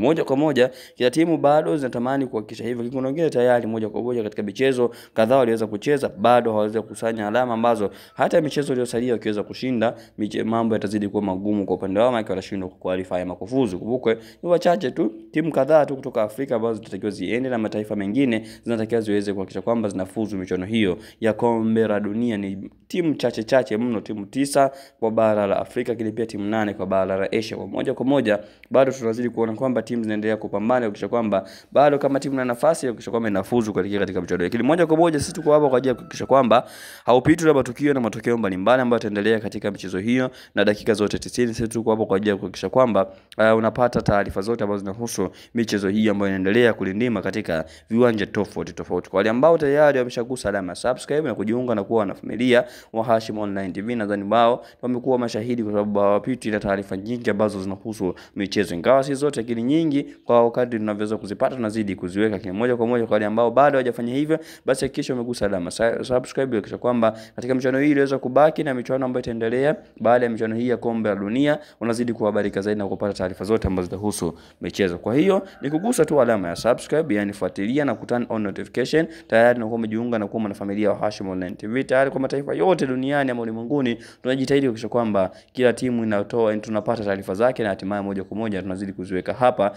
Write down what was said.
moja kwa moja kila timu bado zinatamani kuhakikisha hivyo. Kuna wengine tayari moja kwa moja katika michezo kadhaa waliweza kucheza bado hawawezi kukusanya alama ambazo hata michezo iliyosalia wakiweza kushinda mambo yatazidi kuwa magumu kwa upande wao, maana watashindwa kuqualify ama kufuzu. Kumbuke ni wachache tu, timu kadhaa tu kutoka Afrika ambazo zinatakiwa ziende na mataifa mengine zinatakiwa ziweze kuhakikisha kwamba zinafuzu michuano hiyo ya kombe la dunia. Ni timu chache mno, timu 9 kwa bara la Afrika, kile pia timu 8 kwa bara la Asia. Kwa moja bado tunazidi kuona kwamba timu zinaendelea kupambana kuhakikisha kwamba bado kama timu na nafasi ya kuhakikisha kwamba inafuzu katika michuano. Lakini moja kwa moja sisi tuko hapa kwa ajili ya kuhakikisha kwamba haupitwi na matukio na matokeo mbalimbali ambayo yataendelea katika michezo hiyo na dakika zote 90. Sisi tuko hapa kwa ajili ya kuhakikisha kwamba unapata taarifa zote ambazo zinahusu michezo hii ambayo inaendelea kulindima katika viwanja tofauti. Kwa wale ambao tayari wameshagusa alama subscribe na kujiunga na kuwa na familia wa Hashim Online TV, nadhani wao wamekuwa mashahidi kwa sababu hawapitwi na taarifa nyingi ambazo zinahusu michezo, ingawa si zote lakini nyingi kwa wakati tunavyoweza kuzipata tunazidi kuziweka kwa moja kwa moja. Kwa wale ambao bado hawajafanya hivyo, basi hakikisha umegusa alama subscribe kisha kwamba katika michuano hii iliweza kubaki na michuano ambayo itaendelea baada ya michuano hii ya kombe la dunia unazidi kuhabarika zaidi na kupata taarifa zote ambazo zinahusu michezo. Kwa hiyo ni kugusa tu alama ya subscribe, yani fuatilia na turn on notification, tayari na kuwa umejiunga na kuwa mwanafamilia wa Hashim Online TV. Tayari kwa mataifa yote duniani ama ulimwenguni tunajitahidi kuhakikisha kwamba kila timu inatoa tunapata taarifa zake na hatimaye moja kwa moja tunazidi kuziweka hapa.